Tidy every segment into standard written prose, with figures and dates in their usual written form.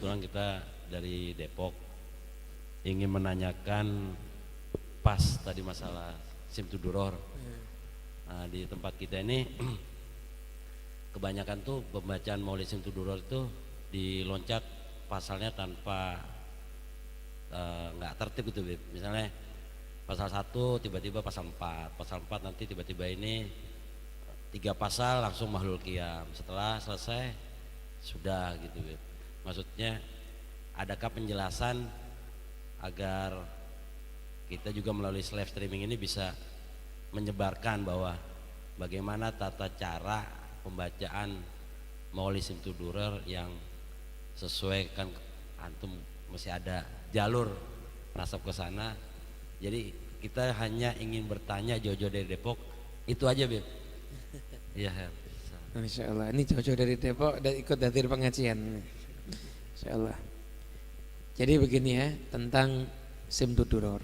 kebetulan kita dari Depok ingin menanyakan pas tadi masalah Simtuduror. Nah, di tempat kita ini kebanyakan tuh pembacaan Maulid Simtuduror itu diloncat pasalnya tanpa nggak tertib gitu, Bib. Misalnya pasal 1 tiba-tiba pasal 4, pasal 4 nanti tiba-tiba ini 3 pasal langsung mahlul qiyam, setelah selesai sudah gitu, Bib. Maksudnya adakah penjelasan agar kita juga melalui live streaming ini bisa menyebarkan bahwa bagaimana tata cara pembacaan Maulid Simtuduror yang sesuai, kan antum masih ada jalur nasab ke sana. Jadi kita hanya ingin bertanya jauh-jauh dari Depok, itu aja, Bib. Iya, Masya Allah, ini jauh-jauh dari Depok dan ikut hadir pengajian. Masya Allah. Jadi begini ya, tentang Simtuduror.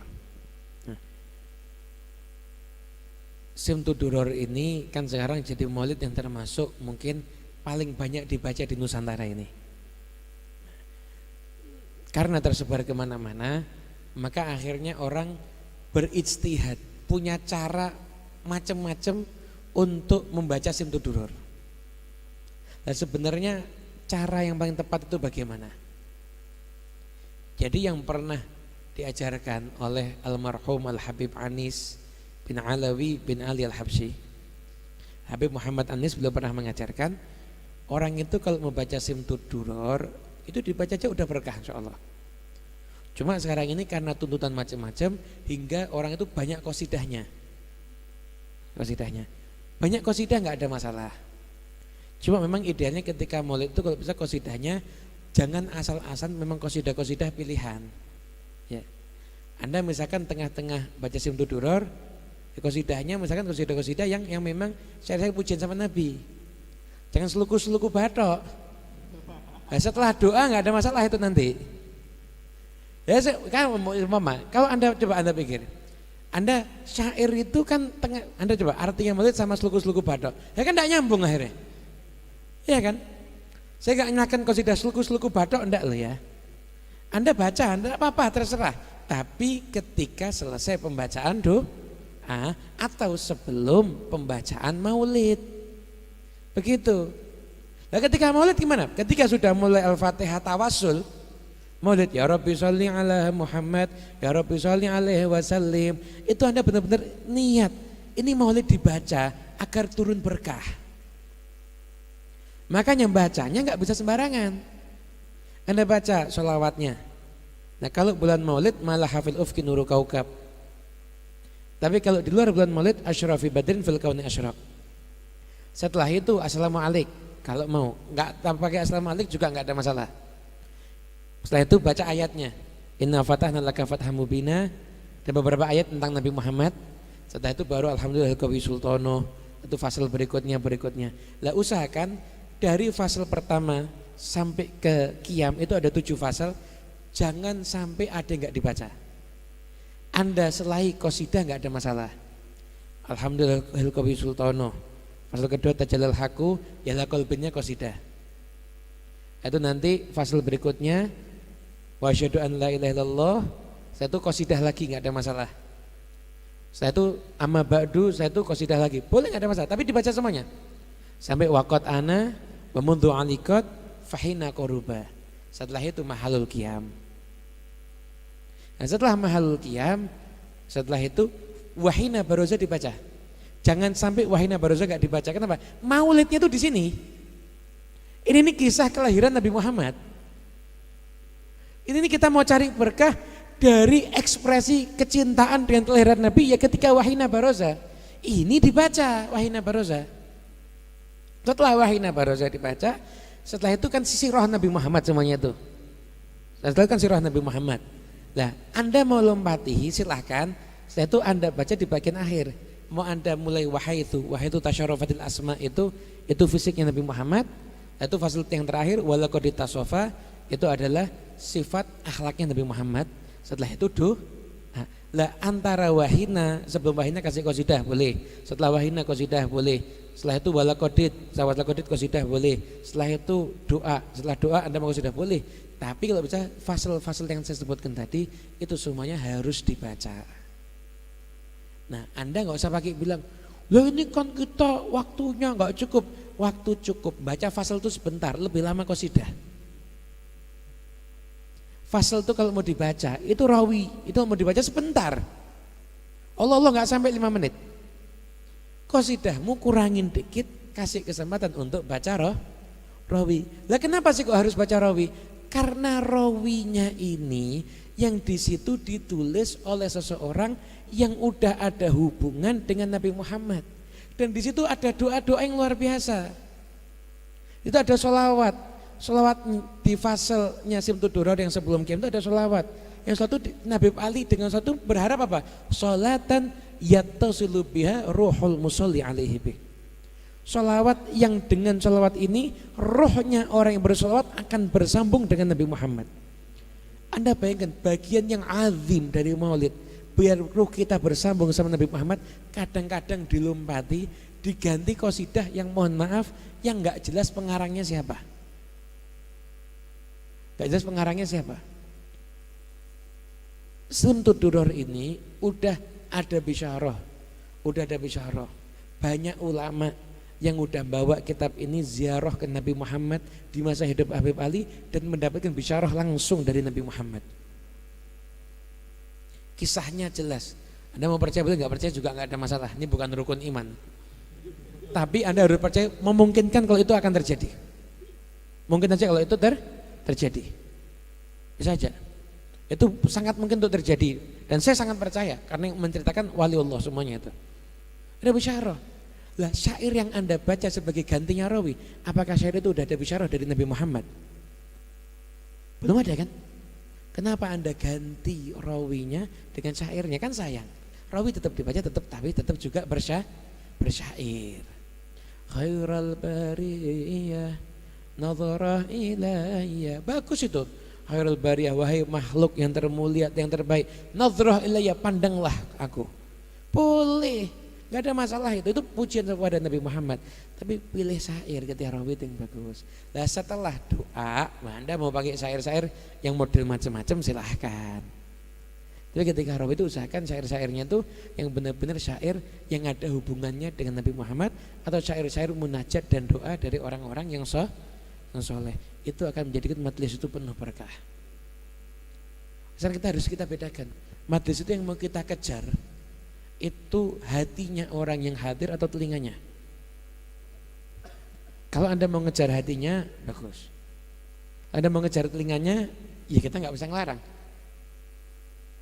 Simtuduror ini kan sekarang jadi maulid yang termasuk mungkin paling banyak dibaca di Nusantara ini. Karena tersebar kemana-mana, maka akhirnya orang berijtihad, punya cara macam-macam untuk membaca Simtuduror. Nah, sebenarnya cara yang paling tepat itu bagaimana? Jadi yang pernah diajarkan oleh almarhum Al-Habib Anis bin Alawi bin Ali Al-Habsyi, Habib Muhammad Anis, beliau pernah mengajarkan orang itu kalau membaca Simtuduror itu dibaca aja udah berkah insyaallah. Cuma sekarang ini karena tuntutan macam-macam hingga orang itu banyak qasidahnya. Banyak qasidah nggak ada masalah. Cuma memang idealnya ketika maulid itu kalau bisa qasidahnya jangan asal-asalan, memang qasidah-qasidah pilihan. Ya. Anda misalkan tengah-tengah baca Simtuduror, qasidahnya misalkan qasidah-qasidah yang memang saya pujian sama Nabi. Jangan seluku-seluku batok. Nah, setelah doa nggak ada masalah itu nanti. Ya, kalau Anda coba Anda pikir, Anda syair itu kan tengah, Anda coba artinya maulid sama seluku-seluku batok, ya kan tidak nyambung akhirnya, ya kan? Saya nggak nyalakan qasidah seluku-seluku batok, enggak loh ya. Anda baca, enggak apa-apa, terserah. Tapi ketika selesai pembacaan doa atau sebelum pembacaan maulid, begitu. Nah, ketika maulid gimana? Ketika sudah mulai Al-Fatihah tawassul, maulid ya Rabbi sholli ala Muhammad, ya Rabbi sholli alaihi wasallim, itu Anda benar-benar niat ini maulid dibaca agar turun berkah. Makanya bacanya nggak bisa sembarangan. Anda baca sholawatnya. Nah, kalau bulan maulid malah hafil ufki nuru kaukab. Tapi kalau di luar bulan maulid asyrafi badrin fil kauni asyraq. Setelah itu assalamualaikum. Kalau mau, nggak tanpa pakai assalamualaikum juga nggak ada masalah. Setelah itu baca ayatnya. Inna fatahna laka fatham mubina. Ada beberapa ayat tentang Nabi Muhammad. Setelah itu baru alhamdulillah kawi sultono. Itu fasal berikutnya. Lah usahakan dari fasal pertama sampai ke qiyam itu ada 7 fasal. Jangan sampai ada yang nggak dibaca. Anda selain qasidah nggak ada masalah. Alhamdulillah kawi sultono. Fasal kedua tajalal haku, ya la qalbinnya qasidah. Itu nanti fasal berikutnya wa asyhadu an la ilaha illallah, saya itu qasidah lagi enggak ada masalah. Saya itu amma ba'du, saya itu qasidah lagi. Boleh enggak ada masalah, tapi dibaca semuanya. Sampai waqat ana wa mundu aliqat fahina qaruba. Setelah itu mahalul qiyam. Nah, setelah mahalul qiyam, setelah itu wahina baroza dibaca. Jangan sampai wahina baroza enggak dibaca. Kenapa? Maulidnya itu di sini. Ini kisah kelahiran Nabi Muhammad. Ini kita mau cari berkah dari ekspresi kecintaan dengan kelahiran Nabi ya ketika wahina baroza. Ini dibaca wahina baroza. Setelah wahina baroza dibaca, setelah itu kan sisi roh Nabi Muhammad semuanya itu. Setelah itu kan sisi roh Nabi Muhammad. Nah, Anda mau lompatihi silahkan. Setelah itu Anda baca di bagian akhir. Mau Anda mulai wahai itu tasyarafatil asma itu fisiknya Nabi Muhammad. Itu fasal yang terakhir walaqad tasofa, itu adalah sifat akhlaknya Nabi Muhammad. Setelah itu lah antara wahina, sebelum wahina kasih qasidah boleh, setelah wahina qasidah boleh, setelah itu walaqadit qasidah boleh, setelah itu doa, setelah doa Anda mau qasidah boleh. Tapi kalau baca fasal-fasal yang saya sebutkan tadi itu semuanya harus dibaca. Nah, Anda nggak usah pakai bilang, "Loh ini kan kita waktunya nggak cukup." Waktu cukup, baca fasal itu sebentar, lebih lama qasidah. Fasal itu kalau mau dibaca, itu rawi, itu mau dibaca sebentar. Allah nggak sampai 5 menit. Qasidahmu kurangin dikit, kasih kesempatan untuk baca rawi. Lah kenapa sih kok harus baca rawi? Karena rawinya ini yang di situ ditulis oleh seseorang yang udah ada hubungan dengan Nabi Muhammad. Dan di situ ada doa-doa yang luar biasa. Itu ada sholawat. Sholawat di fasalnya Simtud Duror yang sebelum Qiyam itu ada sholawat. Yang satu Nabi Ali dengan satu berharap apa? Sholatan yattasilu biha ruhul musolli alaihi bih. Sholawat yang dengan sholawat ini rohnya orang yang bersholawat akan bersambung dengan Nabi Muhammad. Anda bayangkan bagian yang azim dari maulid, biar ruh kita bersambung sama Nabi Muhammad, kadang-kadang dilompati, diganti qasidah yang mohon maaf yang nggak jelas pengarangnya siapa. Nggak jelas pengarangnya siapa. Simtud Duror ini udah ada bisyarah, banyak ulama yang udah bawa kitab ini ziarah ke Nabi Muhammad di masa hidup Habib Ali dan mendapatkan bisyarah langsung dari Nabi Muhammad. Kisahnya jelas. Anda mau percaya boleh, nggak percaya juga nggak ada masalah. Ini bukan rukun iman. Tapi Anda harus percaya, memungkinkan kalau itu akan terjadi. Mungkin aja kalau itu terjadi. Bisa aja. Itu sangat mungkin untuk terjadi. Dan saya sangat percaya karena yang menceritakan waliullah semuanya itu. Ada bisyarah. Lah syair yang Anda baca sebagai gantinya rawi, apakah syair itu udah ada bisyarah dari Nabi Muhammad? Belum ada kan? Kenapa Anda ganti rawinya dengan syairnya? Kan sayang. Rawi tetap dibaca tapi tetap juga bersyair. Khairal bariyah nadhara ilayya. Bagus itu. Khairul bariyah, wahai makhluk yang termulia, yang terbaik. Nadhrah ilayya, pandanglah aku. Boleh. Gak ada masalah itu pujian kepada Nabi Muhammad. Tapi pilih syair ketika rawi yang bagus. Nah setelah doa, Anda mau pakai syair-syair yang model macam-macam silahkan. Tapi ketika rawi itu usahakan syair-syairnya itu yang benar-benar syair yang ada hubungannya dengan Nabi Muhammad atau syair-syair munajat dan doa dari orang-orang yang soleh. Itu akan menjadikan majelis itu penuh berkah. Sekarang kita bedakan. Majelis itu yang mau kita kejar itu hatinya orang yang hadir atau telinganya. Kalau Anda mau ngejar hatinya, bagus. Anda mau ngejar telinganya, ya kita nggak bisa ngelarang.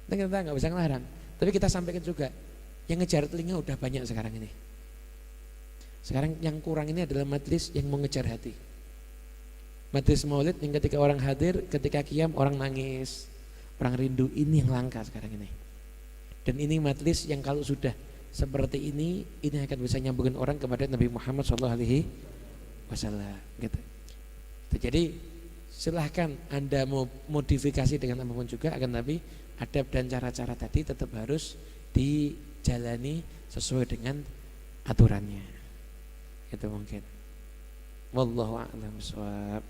Kita nggak bisa ngelarang. Tapi kita sampaikan juga, yang ngejar telinga udah banyak sekarang ini. Sekarang yang kurang ini adalah majelis yang mau ngejar hati. Majelis maulid yang ketika orang hadir, ketika qiyam orang nangis, orang rindu, ini yang langka sekarang ini. Dan ini majelis yang kalau sudah seperti ini akan bisa nyambungin orang kepada Nabi Muhammad SAW. Gitu. Jadi silahkan Anda mau modifikasi dengan apapun juga, akan tapi adab dan cara-cara tadi tetap harus dijalani sesuai dengan aturannya. Itu mungkin. Wallahu a'lam bishawab.